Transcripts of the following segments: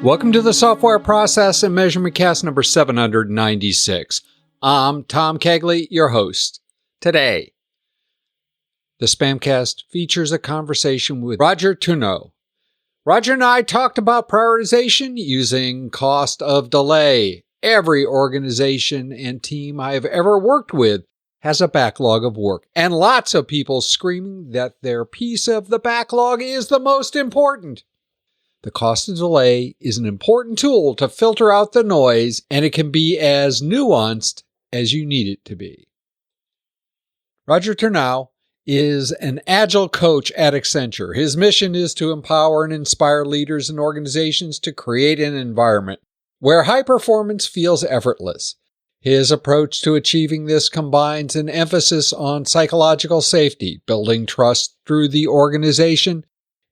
Welcome to the Software Process and Measurement Cast number 796. I'm Tom Kegley, your host. Today, the SPaMCAST features a conversation with Roger Turnau. Roger and I talked about prioritization using cost of delay. Every organization and team I have ever worked with has a backlog of work, and lots of people screaming that their piece of the backlog is the most important. The cost of delay is an important tool to filter out the noise, and it can be as nuanced as you need it to be. Roger Turnau is an Agile Coach at Accenture. His mission is to empower and inspire leaders and organizations to create an environment where high performance feels effortless. His approach to achieving this combines an emphasis on psychological safety, building trust through the organization,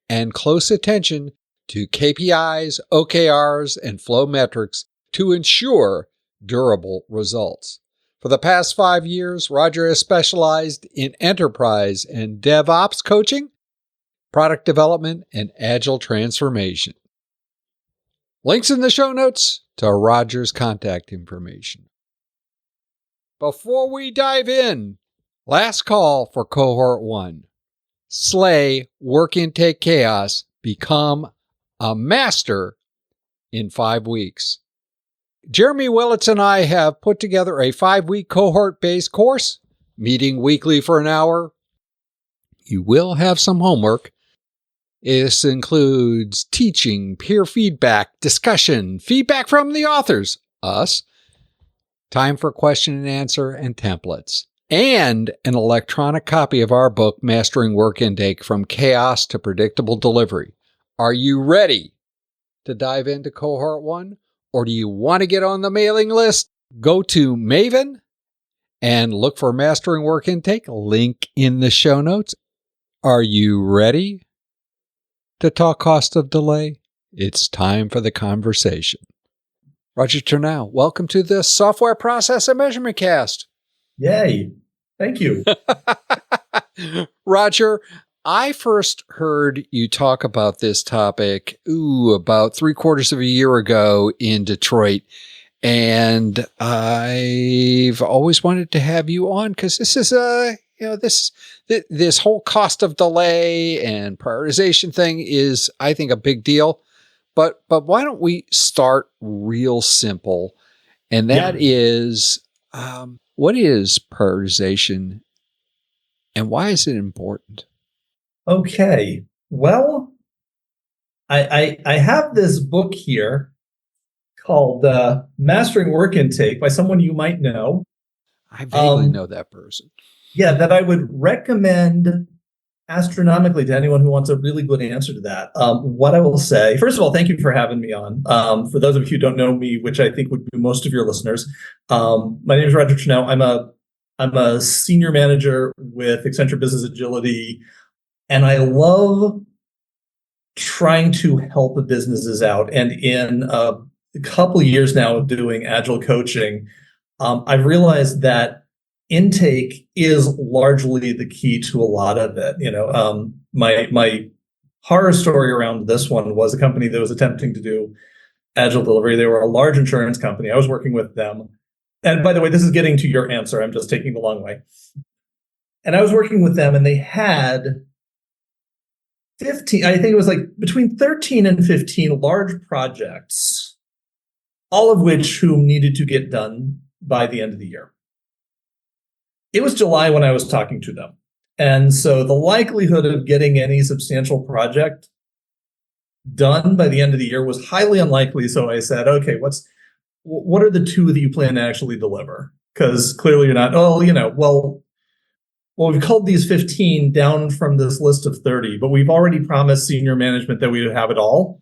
and close attention to KPIs, OKRs, and flow metrics to ensure durable results. For the past 5 years, Roger has specialized in enterprise and DevOps coaching, product development, and agile transformation. Links in the show notes to Roger's contact information. Before we dive in, last call for Cohort 1. Slay work intake chaos, become a master in 5 weeks. Jeremy Willits and I have put together a 5-week cohort-based course, meeting weekly for an hour. You will have some homework. This includes teaching, peer feedback, discussion, feedback from the authors, us, time for question and answer, and templates, and an electronic copy of our book, Mastering Work Intake from Chaos to Predictable Delivery. Are you ready to dive into Cohort 1? Or do you want to get on the mailing list? Go to Maven and look for Mastering Work Intake, link in the show notes. Are you ready to talk cost of delay? It's time for the conversation. Roger Turnau, welcome to the Software Process and Measurement Cast. Yay. Thank you. Roger, I first heard you talk about this topic, about 3/4 of a year ago in Detroit. And I've always wanted to have you on because this is this whole cost of delay and prioritization thing is, I think, a big deal. But why don't we start real simple? And that is, what is prioritization and why is it important? Okay. Well, I have this book here called Mastering Work Intake by someone you might know. I vaguely know that person. Yeah, that I would recommend astronomically to anyone who wants a really good answer to that. What I will say, first of all, thank you for having me on. For those of you who don't know me, which I think would be most of your listeners, my name is Roger Turnau. I'm a senior manager with Accenture Business Agility. And I love trying to help businesses out. And in a couple of years now of doing Agile coaching, I've realized that intake is largely the key to a lot of it. My horror story around this one was a company that was attempting to do Agile delivery. They were a large insurance company. I was working with them. And by the way, this is getting to your answer. I'm just taking the long way. And I was working with them, and they had 15, I think it was like between 13 and 15 large projects, all of which whom needed to get done by the end of the year. It was July when I was talking to them. And so the likelihood of getting any substantial project done by the end of the year was highly unlikely. So I said, okay, what are the two that you plan to actually deliver? Because clearly you're not, well, we've culled these 15 down from this list of 30, but we've already promised senior management that we would have it all.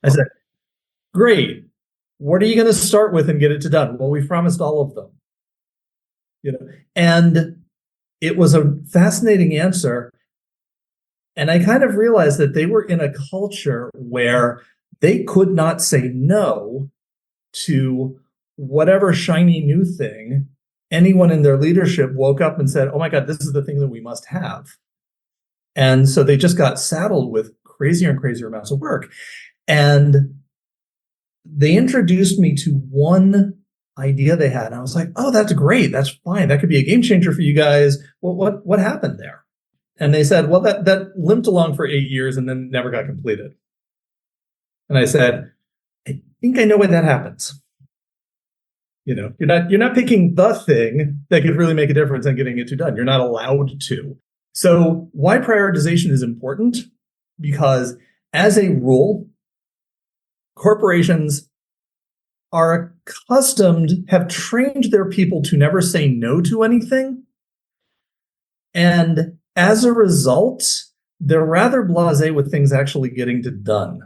I said, great. What are you going to start with and get it to done? Well, we've promised all of them. And it was a fascinating answer. And I kind of realized that they were in a culture where they could not say no to whatever shiny new thing anyone in their leadership woke up and said, oh my God, this is the thing that we must have. And so they just got saddled with crazier and crazier amounts of work. And they introduced me to one idea they had. And I was like, oh, that's great. That's fine. That could be a game changer for you guys. Well, what happened there? And they said, well, that limped along for 8 years and then never got completed. And I said, I think I know why that happens. You're not picking the thing that could really make a difference and getting it done. You're not allowed to. So why prioritization is important? Because as a rule, corporations are have trained their people to never say no to anything. And as a result, they're rather blasé with things actually getting done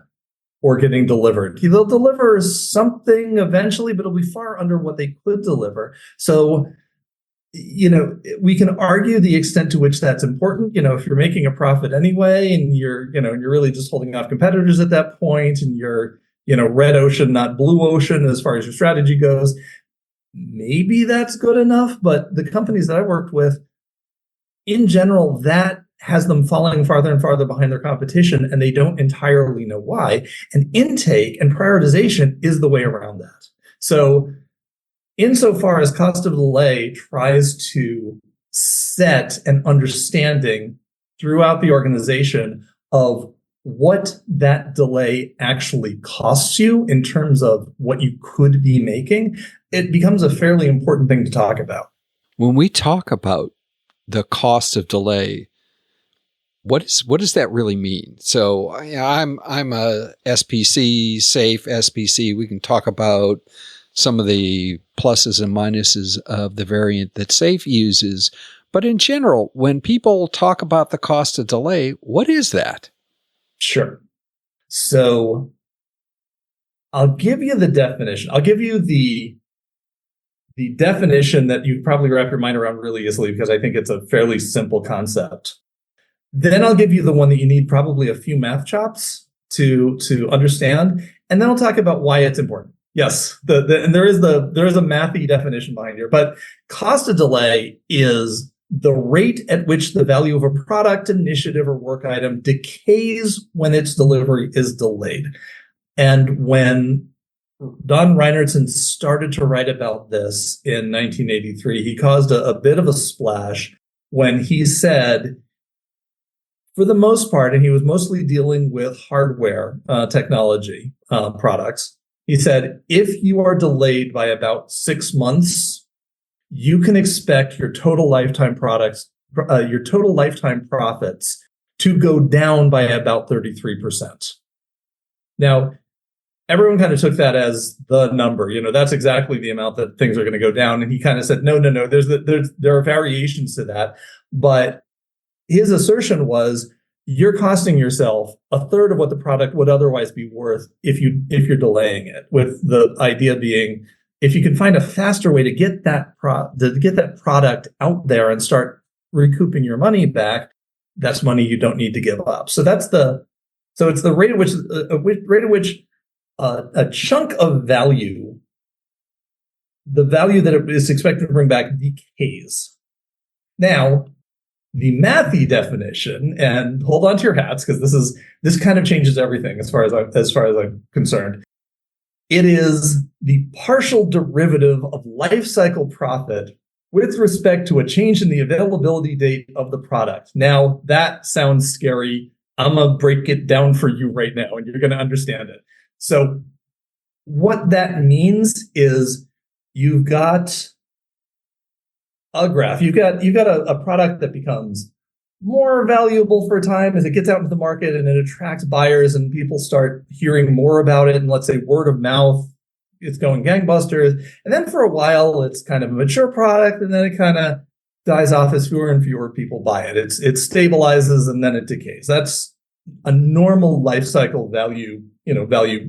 or getting delivered. They'll deliver something eventually, but it'll be far under what they could deliver. So, we can argue the extent to which that's important. If you're making a profit anyway, and you're really just holding off competitors at that point, and you're, red ocean, not blue ocean, as far as your strategy goes, maybe that's good enough. But the companies that I worked with, in general, that has them falling farther and farther behind their competition, and they don't entirely know why. And intake and prioritization is the way around that. So insofar as cost of delay tries to set an understanding throughout the organization of what that delay actually costs you in terms of what you could be making, it becomes a fairly important thing to talk about. When we talk about the cost of delay, what does that really mean? So I'm a SPC, safe SPC. We can talk about some of the pluses and minuses of the variant that SAFE uses. But in general, when people talk about the cost of delay, what is that? Sure. So I'll give you the definition. I'll give you the definition that you probably wrap your mind around really easily, because I think it's a fairly simple concept. Then I'll give you the one that you need probably a few math chops to understand. And then I'll talk about why it's important. Yes, and there is a mathy definition behind here, but cost of delay is the rate at which the value of a product, initiative, or work item decays when its delivery is delayed. And when Don Reinertsen started to write about this in 1983, he caused a bit of a splash when he said, for the most part, and he was mostly dealing with hardware technology products, he said, if you are delayed by about 6 months, you can expect your total lifetime profits to go down by about 33%. Now, everyone kind of took that as the number. That's exactly the amount that things are going to go down. And he kind of said, no. There are variations to that, but his assertion was, you're costing yourself a third of what the product would otherwise be worth if you're delaying it. With the idea being, if you can find a faster way to get that product out there and start recouping your money back, that's money you don't need to give up. So it's the rate at which a chunk of value, the value that it is expected to bring back, decays. Now, the mathy definition, and hold on to your hats, because this kind of changes everything as far as I'm concerned. It is the partial derivative of life cycle profit with respect to a change in the availability date of the product. Now, that sounds scary. I'm going to break it down for you right now, and you're going to understand it. So what that means is you've got a graph. You've got a product that becomes more valuable for a time as it gets out into the market and it attracts buyers and people start hearing more about it. And let's say word of mouth, it's going gangbusters. And then for a while, it's kind of a mature product, and then it kind of dies off as fewer and fewer people buy it. It stabilizes and then it decays. That's a normal life cycle value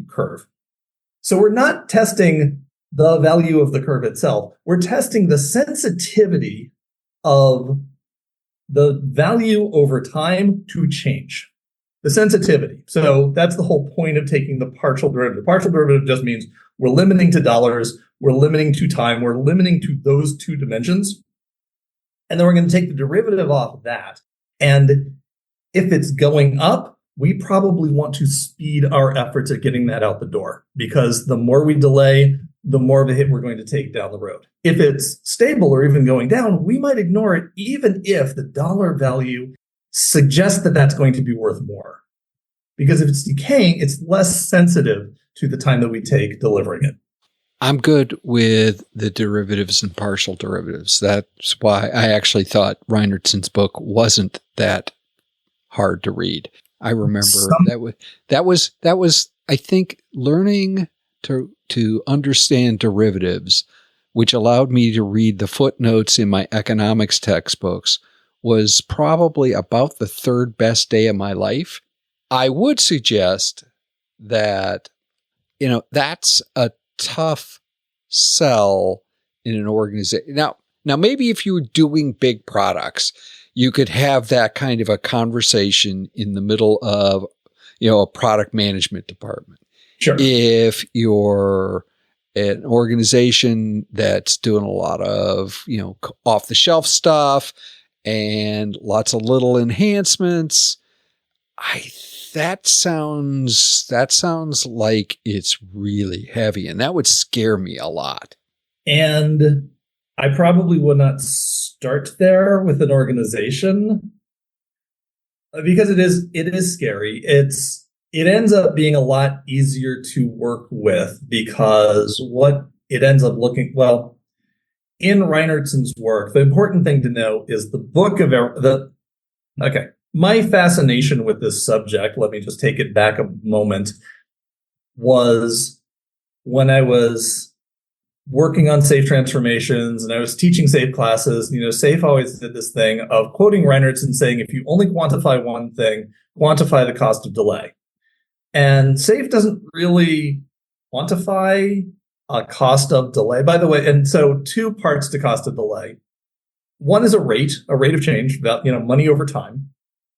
curve. So we're not testing the value of the curve itself. We're testing the sensitivity of the value over time to change. The sensitivity. So that's the whole point of taking the partial derivative. Partial derivative just means we're limiting to dollars, we're limiting to time, we're limiting to those two dimensions. And then we're going to take the derivative off of that. And if it's going up, we probably want to speed our efforts at getting that out the door, because the more we delay, the more of a hit we're going to take down the road. If it's stable or even going down, we might ignore it, even if the dollar value suggests that that's going to be worth more. Because if it's decaying, it's less sensitive to the time that we take delivering it. I'm good with the derivatives and partial derivatives. That's why I actually thought Reinertson's book wasn't that hard to read. I remember that was I think learning to understand derivatives, which allowed me to read the footnotes in my economics textbooks, was probably about the third best day of my life. I would suggest that, that's a tough sell in an organization. Now maybe if you were doing big products, you could have that kind of a conversation in the middle of, a product management department. Sure. If you're an organization that's doing a lot of, off the shelf stuff and lots of little enhancements, that sounds like it's really heavy, and that would scare me a lot. And I probably would not start there with an organization, because it is scary. It ends up being a lot easier to work with, because what it ends up looking, in Reinertson's work, the important thing to know is the book of my fascination with this subject, let me just take it back a moment, was when I was working on SAFe transformations and I was teaching SAFe classes. SAFe always did this thing of quoting Reinertson saying, if you only quantify one thing, quantify the cost of delay. And SAFe doesn't really quantify a cost of delay, by the way. And so two parts to cost of delay. One is a rate of change, money over time.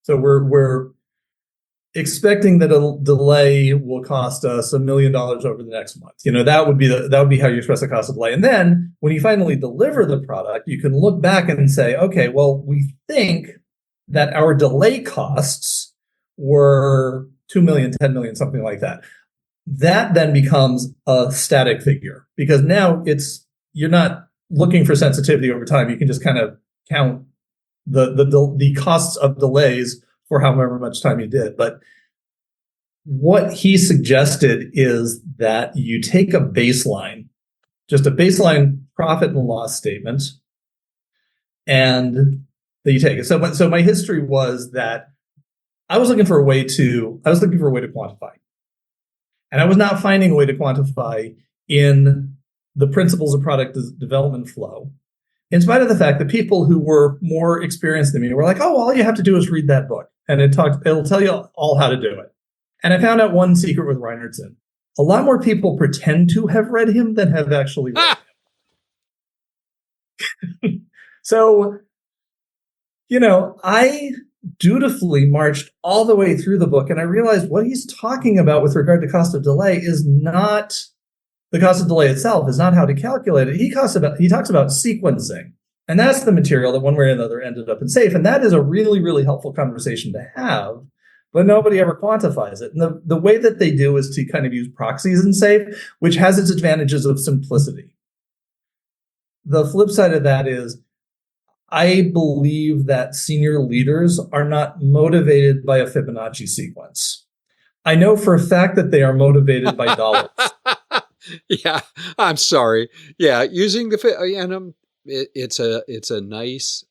So we're expecting that a delay will cost us $1 million over the next month. That would be how you express the cost of delay. And then when you finally deliver the product, you can look back and say, okay, well, we think that our delay costs were 2 million, 10 million, something like that. That then becomes a static figure, because now you're not looking for sensitivity over time. You can just kind of count the costs of delays for however much time you did. But what he suggested is that you take a baseline, just a baseline profit and loss statement, and that you take it. So my history was that I was looking for a way to quantify. And I was not finding a way to quantify in the principles of product development flow, in spite of the fact that people who were more experienced than me were like, oh, all you have to do is read that book, and it'll tell you all how to do it. And I found out one secret with Reinertson. A lot more people pretend to have read him than have actually read him. So, I dutifully marched all the way through the book, and I realized what he's talking about with regard to cost of delay is not the cost of delay itself, is not how to calculate it. He talks about sequencing, and that's the material that one way or another ended up in SAFe, and that is a really, really helpful conversation to have, but nobody ever quantifies it. And the way that they do is to kind of use proxies in SAFe, which has its advantages of simplicity. The flip side of that is, I believe that senior leaders are not motivated by a Fibonacci sequence. I know for a fact that they are motivated by dollars. Yeah, I'm sorry. Yeah, using it's a nice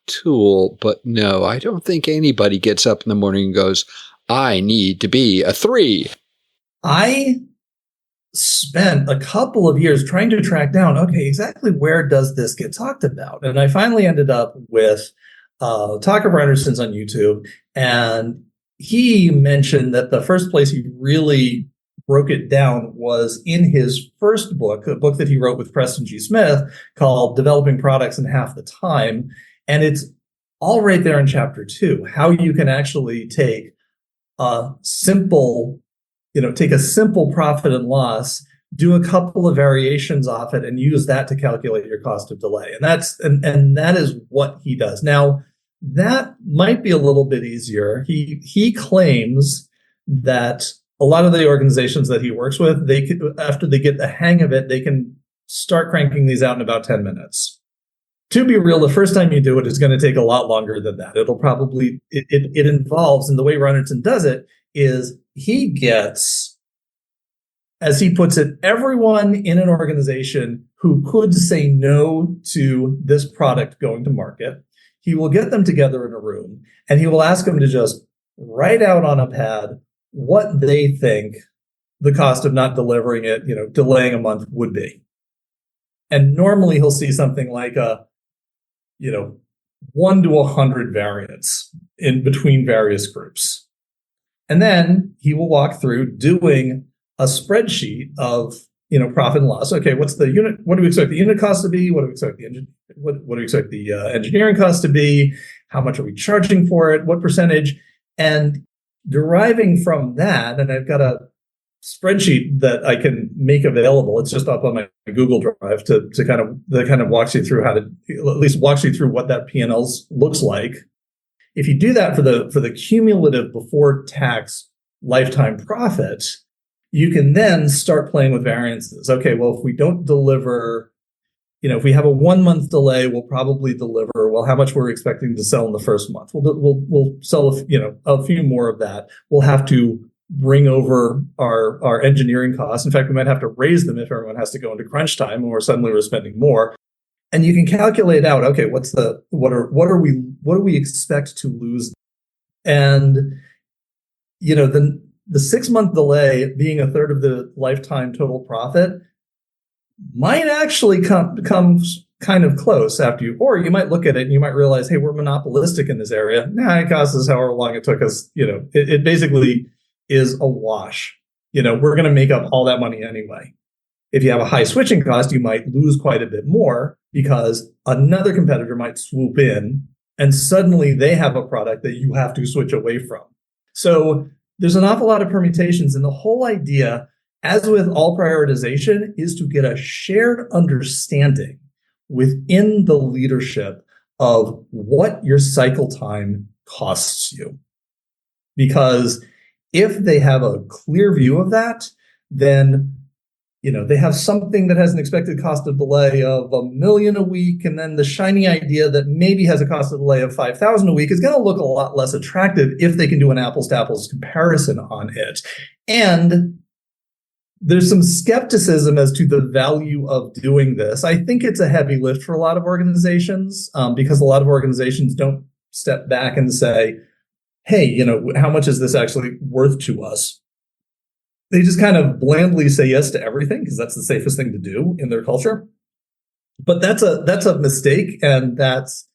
tool, but no, I don't think anybody gets up in the morning and goes, I need to be a 3. I spent a couple of years trying to track down, okay, exactly where does this get talked about? And I finally ended up with Talk of Reinertson's on YouTube, and he mentioned that the first place he really broke it down was in his first book, a book that he wrote with Preston G. Smith called Developing Products in Half the Time. And it's all right there in chapter 2, how you can actually take a simple profit and loss, do a couple of variations off it, and use that to calculate your cost of delay. And that is what he does. Now, That might be a little bit easier. He claims that a lot of the organizations that he works with, they could, after they get the hang of it, they can start cranking these out in about 10 minutes. To be real, the first time you do it is going to take a lot longer than that. It'll probably, it involves, and the way Rogerton does it is he gets, as he puts it, everyone in an organization who could say no to this product going to market. He will get them together in a room and he will ask them to just write out on a pad what they think the cost of not delivering it, delaying a month would be. And normally he'll see something like 1 to 100 variants in between various groups. And then he will walk through doing a spreadsheet of, profit and loss. Okay, what's the unit? What do we expect the unit cost to be? What do we expect what do we expect the engineering cost to be? How much are we charging for it? What percentage? And deriving from that, and I've got a spreadsheet that I can make available. It's just up on my Google Drive to kind of walks you through what that P&L looks like. If you do that for the cumulative before tax lifetime profit, you can then start playing with variances. Okay, well, if we don't deliver, if we have a 1 month delay, we'll probably deliver. Well, how much we're expecting to sell in the first month? We'll sell a few more of that. We'll have to bring over our engineering costs. In fact, we might have to raise them if everyone has to go into crunch time, or suddenly we're spending more. And you can calculate out, okay, what do we expect to lose? And the 6 month delay being a third of the lifetime total profit might actually come kind of close after you, or you might look at it and you might realize, hey, we're monopolistic in this area. It costs us however long it took us. It basically is a wash. We're going to make up all that money anyway. If you have a high switching cost, you might lose quite a bit more because another competitor might swoop in and suddenly they have a product that you have to switch away from. So there's an awful lot of permutations, and the whole idea, as with all prioritization, is to get a shared understanding within the leadership of what your cycle time costs you. Because if they have a clear view of that, then they have something that has an expected cost of delay of $1 million a week, and then the shiny idea that maybe has a cost of delay of $5,000 a week is going to look a lot less attractive if they can do an apples to apples comparison on it. And there's some skepticism as to the value of doing this. I think it's a heavy lift for a lot of organizations because a lot of organizations don't step back and say, hey, how much is this actually worth to us? They just kind of blandly say yes to everything because that's the safest thing to do in their culture. But that's a mistake, and that's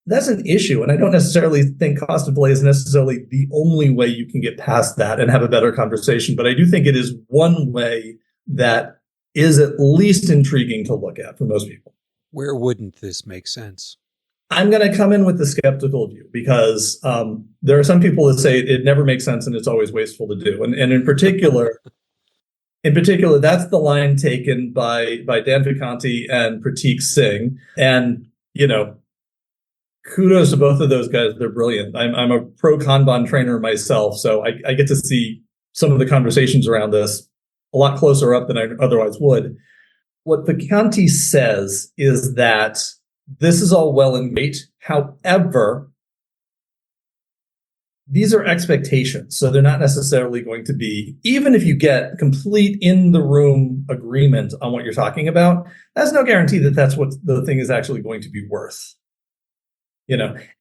an issue. And I don't necessarily think cost of delay is necessarily the only way you can get past that and have a better conversation. But I do think it is one way that is at least intriguing to look at for most people. Where wouldn't this make sense? I'm going to come in with the skeptical view because there are some people that say it never makes sense and it's always wasteful to do. And in particular, that's the line taken by Dan Vicanti and Prateek Singh. And, kudos to both of those guys. They're brilliant. I'm a pro Kanban trainer myself, so I get to see some of the conversations around this a lot closer up than I otherwise would. What Vicanti says is that this is all well and great. However, these are expectations. So they're not necessarily going to be, even if you get complete in the room agreement on what you're talking about, that's no guarantee that that's what the thing is actually going to be worth.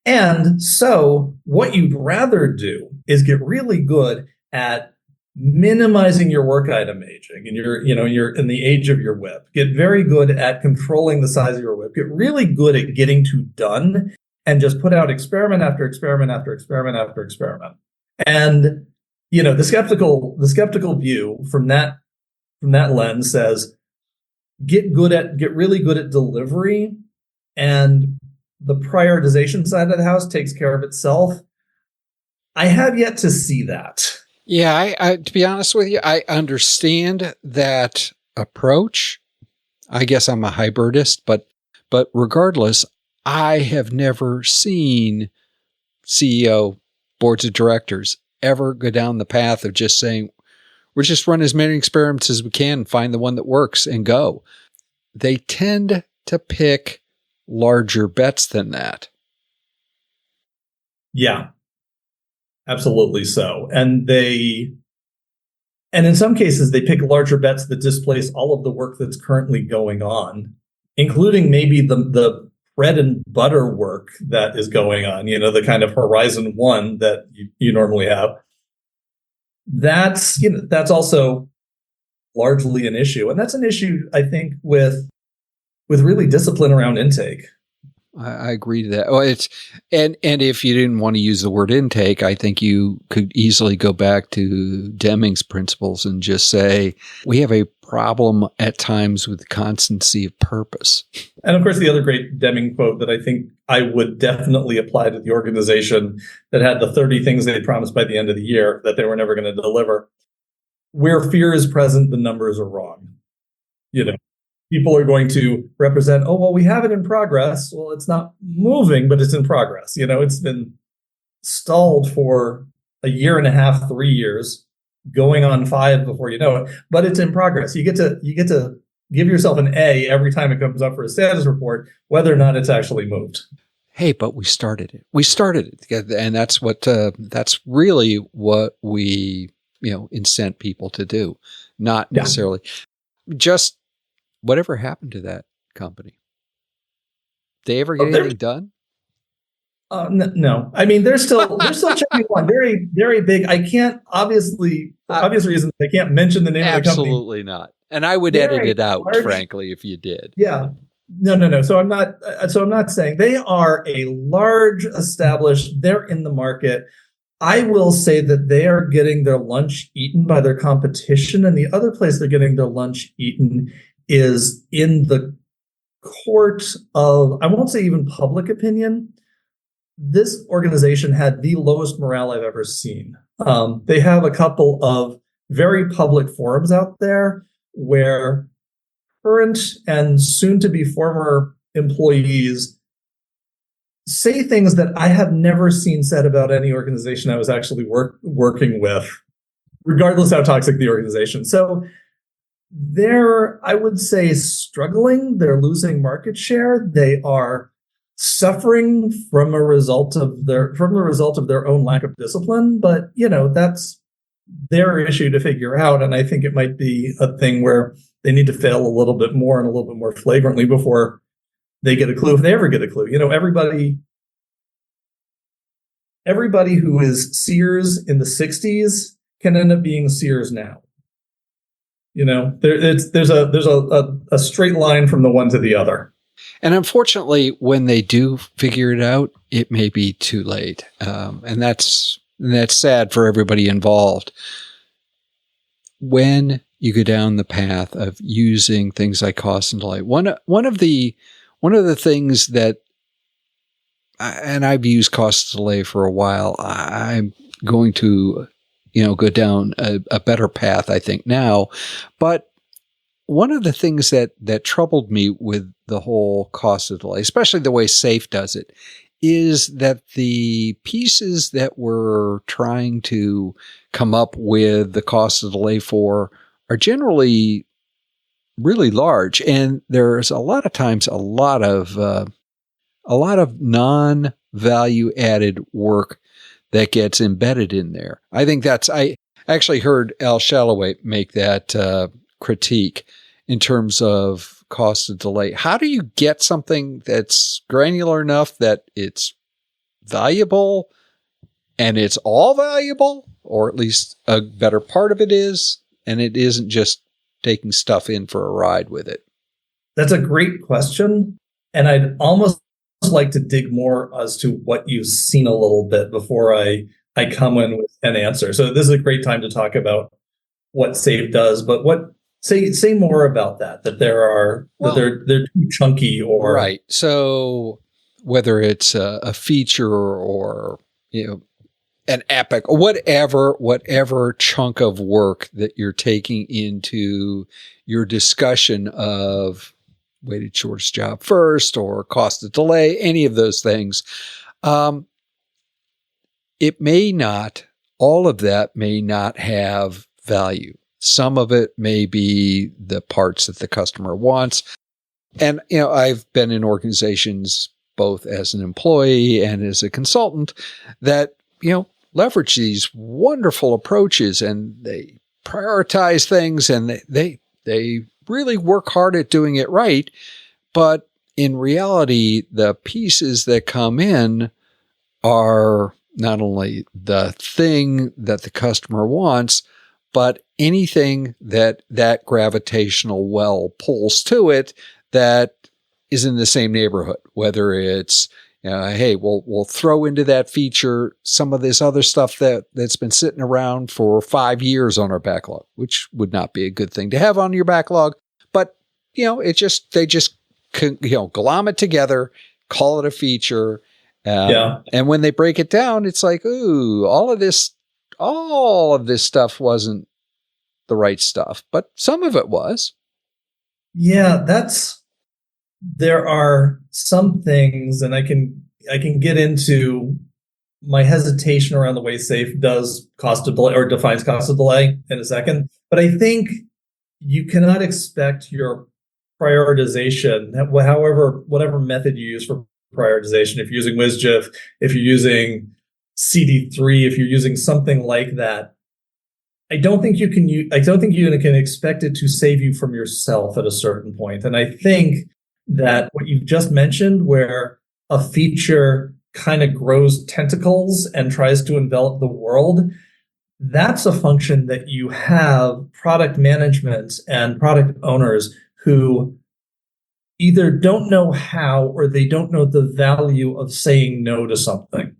And so what you'd rather do is get really good at minimizing your work item aging and you're in the age of your WIP. Get very good at controlling the size of your WIP. Get really good at getting to done and just put out experiment after experiment after experiment after experiment. And the skeptical view from that lens says get really good at delivery, and the prioritization side of the house takes care of itself. I have yet to see that. Yeah, I to be honest with you, I understand that approach. I guess I'm a hybridist, but regardless, I have never seen CEO, boards of directors ever go down the path of just saying, we're just run as many experiments as we can, find the one that works and go. They tend to pick larger bets than that. Yeah, absolutely so. And in some cases, they pick larger bets that displace all of the work that's currently going on, including maybe the bread and butter work that is going on, the kind of horizon one that you normally have. That's also largely an issue. And that's an issue, I think, with really discipline around intake. I agree to that. Oh, and if you didn't want to use the word intake, I think you could easily go back to Deming's principles and just say, we have a problem at times with constancy of purpose. And of course, the other great Deming quote that I think I would definitely apply to the organization that had the 30 things they promised by the end of the year that they were never going to deliver. Where fear is present, the numbers are wrong. People are going to represent, oh, well, we have it in progress. Well, it's not moving, but it's in progress. It's been stalled for a year and a half, 3 years, going on 5 before you know it, but it's in progress. You get to give yourself an A every time it comes up for a status report, whether or not it's actually moved. Hey, but we started it. We started it. And that's that's really what we, incent people to do. Not necessarily just whatever happened to that company? They ever get anything done? No. I mean, they're still checking one very, very big. I can't obvious reasons. I can't mention the name of the company. Absolutely not. And I would edit it out, frankly, if you did. Yeah. No. So I'm not saying they are a large established. They're in the market. I will say that they are getting their lunch eaten by their competition, and the other place they're getting their lunch eaten is in the court of, I won't say even public opinion. This organization had the lowest morale I've ever seen. They have a couple of very public forums out there where current and soon-to-be former employees say things that I have never seen said about any organization I was actually working with, regardless how toxic the organization. So they're, I would say, struggling. They're losing market share. They are suffering from the result of their own lack of discipline. But that's their issue to figure out. And I think it might be a thing where they need to fail a little bit more and a little bit more flagrantly before they get a clue, if they ever get a clue. Everybody who is Sears in the 60s can end up being Sears now. There's a straight line from the one to the other. And unfortunately, when they do figure it out, it may be too late. And that's sad for everybody involved. When you go down the path of using things like cost and delay, one of the things that, and I've used cost and delay for a while, I'm going to go down a better path, I think, now. But one of the things that troubled me with the whole cost of delay, especially the way SAFe does it, is that the pieces that we're trying to come up with the cost of delay for are generally really large. And there's a lot of times a lot of non-value added work that gets embedded in there. I think I actually heard Al Shalloway make that critique in terms of cost of delay. How do you get something that's granular enough that it's valuable and it's all valuable, or at least a better part of it is, and it isn't just taking stuff in for a ride with it? That's a great question. And I'd almost like to dig more as to what you've seen a little bit before I come in with an answer. So this is a great time to talk about what SAFe does, but say more about that they're too chunky or right. So whether it's a feature or an epic or whatever chunk of work that you're taking into your discussion of weighted shortest job first or cost of delay, any of those things. It may not, all of that may not have value. Some of it may be the parts that the customer wants. And, I've been in organizations both as an employee and as a consultant that, leverage these wonderful approaches, and they prioritize things, and they really work hard at doing it right. But in reality, the pieces that come in are not only the thing that the customer wants, but anything that gravitational well pulls to it that is in the same neighborhood, whether it's, hey, we'll throw into that feature some of this other stuff that's been sitting around for 5 years on our backlog, which would not be a good thing to have on your backlog. But, they just glom it together, call it a feature. And when they break it down, it's like, ooh, all of this stuff wasn't the right stuff, but some of it was. Yeah, there are some things, and I can get into my hesitation around the way SAFe does cost of delay or defines cost of delay in a second. But I think you cannot expect your prioritization, whatever method you use for prioritization, if you're using WSGIF, if you're using CD3, if you're using something like that, I don't think you can expect it to save you from yourself at a certain point. And I think that what you've just mentioned, where a feature kind of grows tentacles and tries to envelop the world, that's a function that you have product management and product owners who either don't know how or they don't know the value of saying no to something.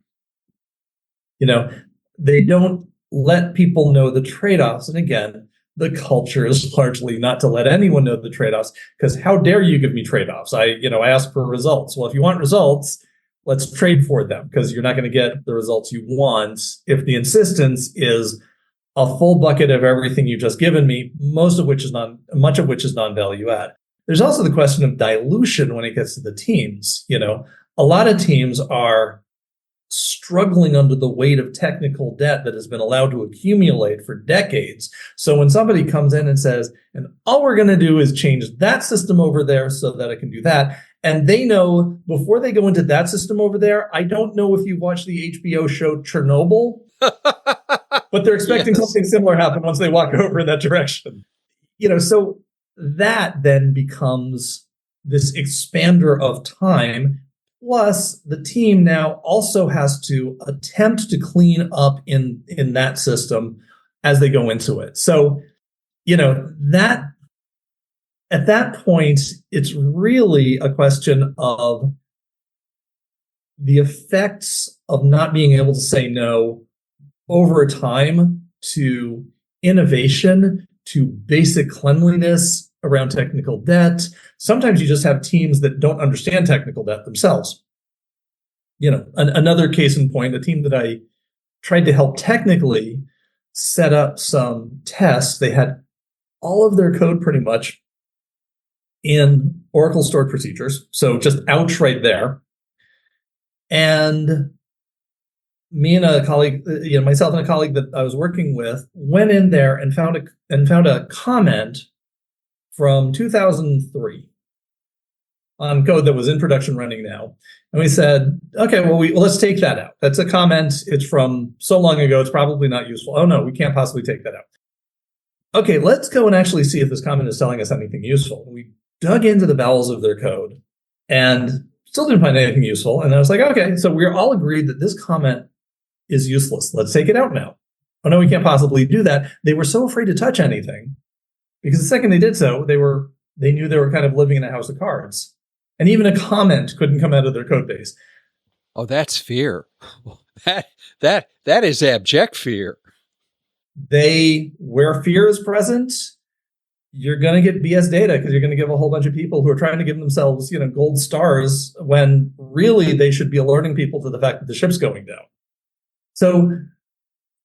They don't let people know the trade-offs. And again, the culture is largely not to let anyone know the trade-offs, because how dare you give me trade-offs? I ask for results. Well, if you want results, let's trade for them, because you're not going to get the results you want if the insistence is a full bucket of everything you've just given me, much of which is non-value add. There's also the question of dilution when it gets to the teams. A lot of teams are struggling under the weight of technical debt that has been allowed to accumulate for decades. So when somebody comes in and says, and all we're going to do is change that system over there so that I can do that, and they know before they go into that system over there, I don't know if you watched the HBO show Chernobyl, but they're expecting something similar happen once they walk over in that direction. So that then becomes this expander of time. Plus, the team now also has to attempt to clean up in that system as they go into it. So, that at that point, it's really a question of the effects of not being able to say no over time to innovation, to basic cleanliness around technical debt. Sometimes you just have teams that don't understand technical debt themselves. Another case in point, a team that I tried to help technically set up some tests. They had all of their code pretty much in Oracle stored procedures. So just ouch right there. And me and a colleague, myself and a colleague that I was working with went in there and found a comment from 2003 on code that was in production running now. And we said, okay, well, let's take that out. That's a comment. It's from so long ago, it's probably not useful. Oh, no, we can't possibly take that out. Okay, let's go and actually see if this comment is telling us anything useful. We dug into the bowels of their code and still didn't find anything useful. And I was like, okay, so we're all agreed that this comment is useless. Let's take it out now. Oh, no, we can't possibly do that. They were so afraid to touch anything because the second they did so, they knew they were kind of living in a house of cards. And even a comment couldn't come out of their code base. Oh, that's fear. That is abject fear. Where fear is present, you're going to get BS data because you're going to give a whole bunch of people who are trying to give themselves, gold stars when really they should be alerting people to the fact that the ship's going down. So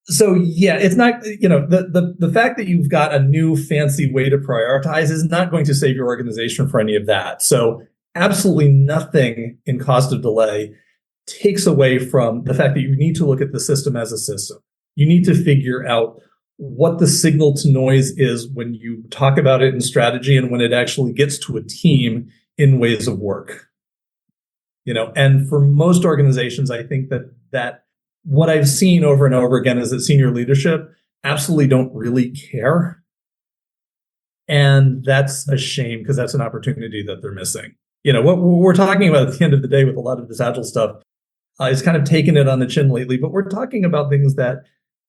So yeah, it's not, the fact that you've got a new fancy way to prioritize is not going to save your organization for any of that. So absolutely nothing in cost of delay takes away from the fact that you need to look at the system as a system. You need to figure out what the signal to noise is when you talk about it in strategy and when it actually gets to a team in ways of work. And for most organizations, I think that what I've seen over and over again is that senior leadership absolutely don't really care. And that's a shame because that's an opportunity that they're missing. What we're talking about at the end of the day with a lot of this agile stuff is kind of taking it on the chin lately, but we're talking about things that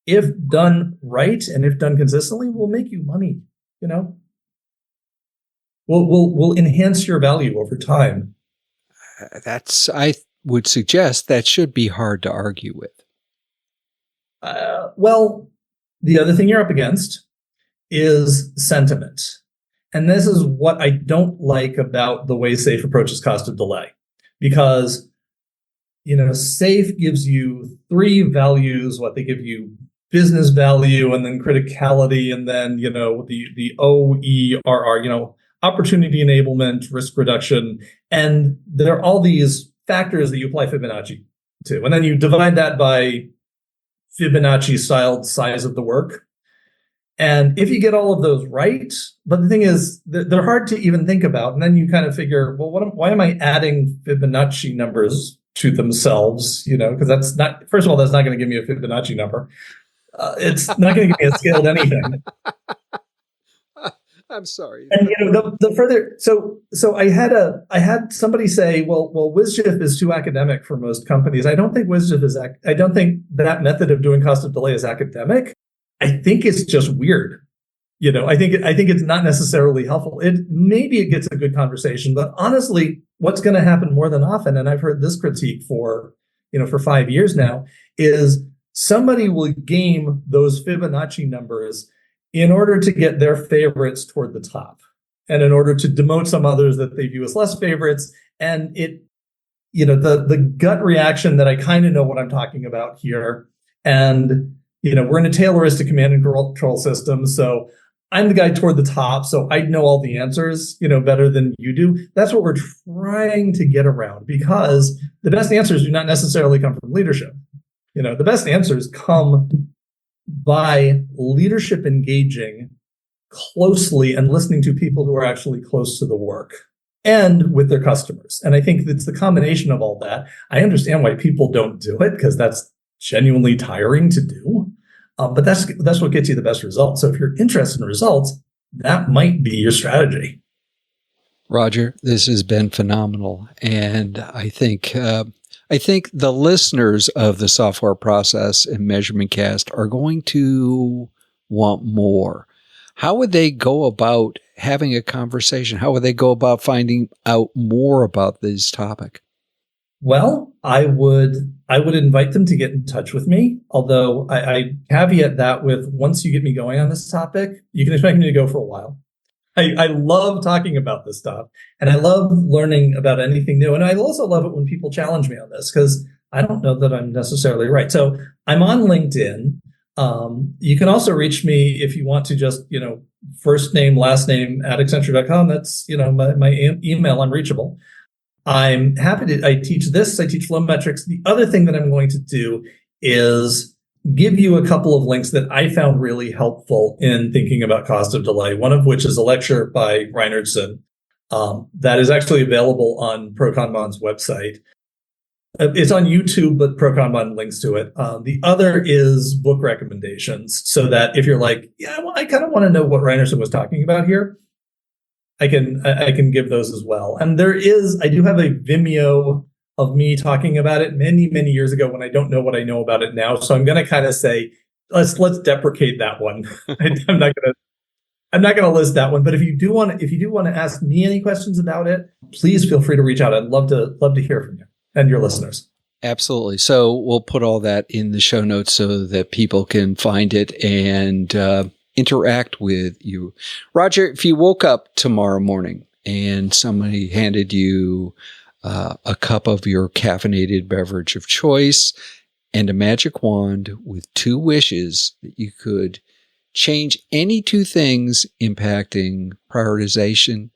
if done right and if done consistently will make you money, will enhance your value over time. I would suggest that should be hard to argue with. Well, the other thing you're up against is sentiment. And this is what I don't like about the way SAFe approaches cost of delay. Because, SAFe gives you three values. They give you business value and then criticality and then, the OERR, opportunity enablement, risk reduction. And there are all these factors that you apply Fibonacci to. And then you divide that by Fibonacci styled size of the work. And if you get all of those right, but the thing is, they're hard to even think about. And then you kind of figure, well, why am I adding Fibonacci numbers to themselves? Because that's not, first of all, that's not going to give me a Fibonacci number. It's not going to give me a scaled anything. I'm sorry. And the further, so I had somebody say, well, WSJF is too academic for most companies. I don't think WSJF is. I don't think that method of doing cost of delay is academic. I think it's just weird. I think it's not necessarily helpful. Maybe it gets a good conversation, but honestly, what's going to happen more than often, and I've heard this critique for 5 years now, is somebody will game those Fibonacci numbers in order to get their favorites toward the top and in order to demote some others that they view as less favorites. And the gut reaction that I kind of know what I'm talking about here. And, we're in a Tayloristic command and control system. So I'm the guy toward the top. So I know all the answers, better than you do. That's what we're trying to get around, because the best answers do not necessarily come from leadership. The best answers come by leadership engaging closely and listening to people who are actually close to the work and with their customers. And I think it's the combination of all that. I understand why people don't do it, because that's genuinely tiring to do. But that's what gets you the best results. So if you're interested in results, that might be your strategy. Roger, this has been phenomenal. And I think the listeners of the Software Process and Measurement Cast are going to want more. How would they go about having a conversation? How would they go about finding out more about this topic? Well, I would invite them to get in touch with me. Although I caveat that with, once you get me going on this topic, you can expect me to go for a while. I love talking about this stuff, and I love learning about anything new. And I also love it when people challenge me on this, because I don't know that I'm necessarily right. So I'm on LinkedIn. You can also reach me if you want to just, first name, last name at Accenture.com. That's, my email. I'm reachable. I'm happy to, I teach flow metrics. The other thing that I'm going to do is give you a couple of links that I found really helpful in thinking about cost of delay, one of which is a lecture by Reinertsen that is actually available on ProKanban's website. It's on YouTube, but ProKanban links to it. The other is book recommendations, so that if you're like, I kind of want to know what Reinertsen was talking about here, I can give those as well. And I do have a Vimeo of me talking about it many, many years ago when I don't know what I know about it now. So I'm going to kind of say, let's deprecate that one. I'm not going to list that one. But if you do want to ask me any questions about it, please feel free to reach out. I'd love to hear from you and your listeners. Absolutely. So we'll put all that in the show notes so that people can find it and interact with you. Roger, if you woke up tomorrow morning and somebody handed you a cup of your caffeinated beverage of choice and a magic wand with 2 wishes that you could change any 2 things impacting prioritization,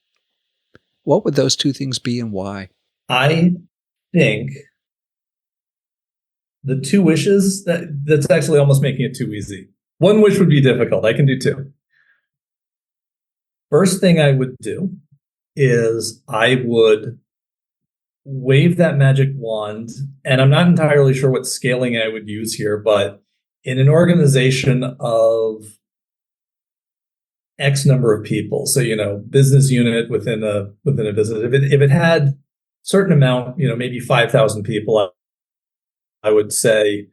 what would those 2 things be and why? I think the 2 wishes, that's actually almost making it too easy. 1 wish would be difficult. I can do 2. First thing I would do is I would wave that magic wand, and I'm not entirely sure what scaling I would use here, but in an organization of X number of people, so business unit within a business, if it had certain amount, maybe 5,000 people, I would say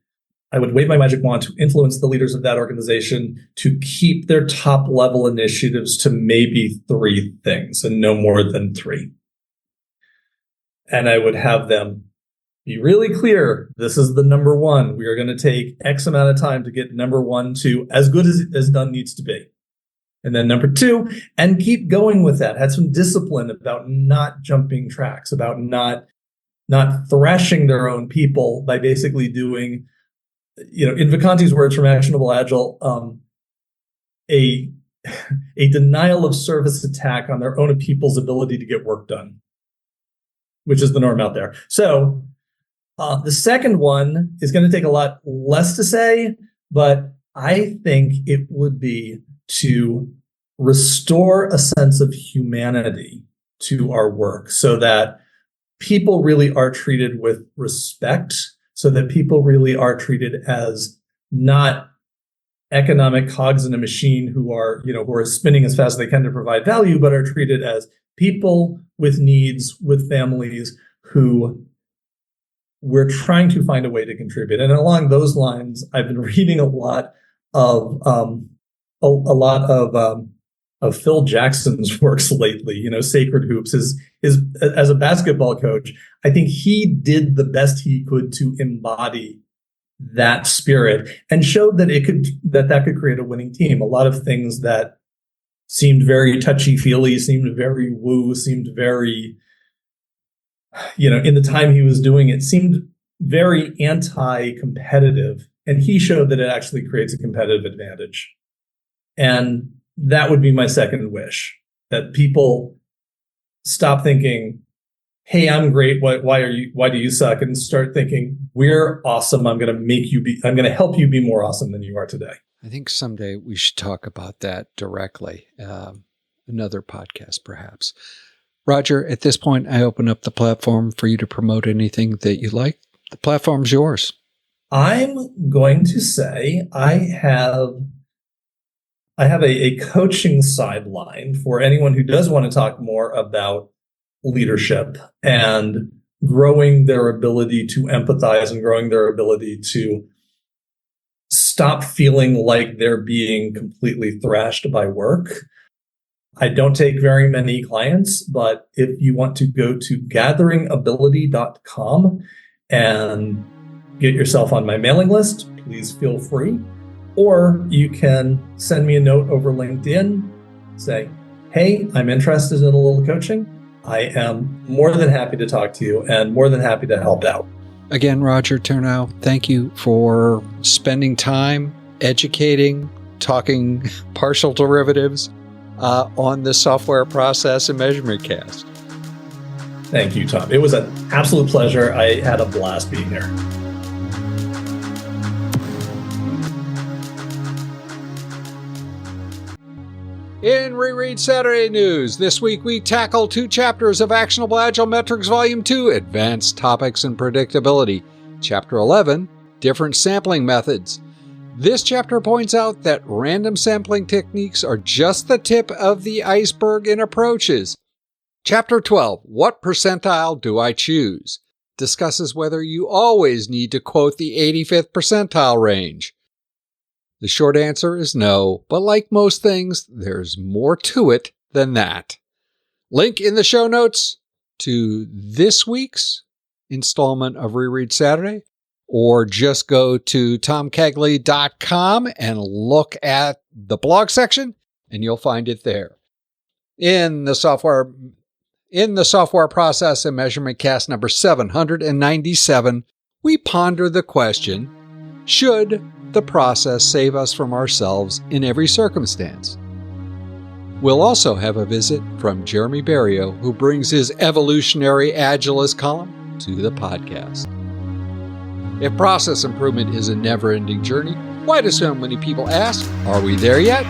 I would wave my magic wand to influence the leaders of that organization to keep their top level initiatives to maybe 3 things and no more than 3. And I would have them be really clear. This is the number 1. We are going to take X amount of time to get number 1 to as good as done needs to be. And then number 2, and keep going with that. Had some discipline about not jumping tracks, about not thrashing their own people by basically doing, in Vicanti's words from Actionable Agile, a denial of service attack on their own people's ability to get work done, which is the norm out there. So the second one is going to take a lot less to say, but I think it would be to restore a sense of humanity to our work so that people really are treated with respect, so that people really are treated as not economic cogs in a machine who are spinning as fast as they can to provide value, but are treated as people with needs, with families who we're trying to find a way to contribute. And along those lines, I've been reading a lot of Phil Jackson's works lately. Sacred Hoops is as a basketball coach, I think he did the best he could to embody that spirit and showed that that could create a winning team. A lot of things that seemed very touchy-feely, seemed very woo, seemed very, in the time he was doing it, seemed very anti-competitive. And he showed that it actually creates a competitive advantage. And that would be my second wish, that people stop thinking, hey, I'm great. Why do you suck? And start thinking, we're awesome. I'm going to help you be more awesome than you are today. I think someday we should talk about that directly. Another podcast, perhaps. Roger, at this point, I open up the platform for you to promote anything that you like. The platform's yours. I'm going to say I have a coaching sideline for anyone who does want to talk more about leadership and growing their ability to empathize and growing their ability to stop feeling like they're being completely thrashed by work. I don't take very many clients, but if you want to go to gatheringability.com and get yourself on my mailing list, please feel free. Or you can send me a note over LinkedIn, say, hey, I'm interested in a little coaching. I am more than happy to talk to you and more than happy to help out. Again, Roger Turnau, thank you for spending time educating, talking partial derivatives on the Software Process and Measurement Cast. Thank you, Tom. It was an absolute pleasure. I had a blast being here. In Reread Saturday News, this week we tackle 2 chapters of Actionable Agile Metrics Volume 2, Advanced Topics and Predictability. Chapter 11, Different Sampling Methods. This chapter points out that random sampling techniques are just the tip of the iceberg in approaches. Chapter 12, What Percentile Do I Choose? Discusses whether you always need to quote the 85th percentile range. The short answer is no, but like most things, there's more to it than that. Link in the show notes to this week's installment of Reread Saturday, or just go to tomcagley.com and look at the blog section, and you'll find it there. In the software process and measurement cast number 797, we ponder the question, should the process save us from ourselves in every circumstance? We'll also have a visit from Jeremy Berrio, who brings his evolutionary Agilist column to the podcast. If process improvement is a never-ending journey, why do so many people ask, are we there yet?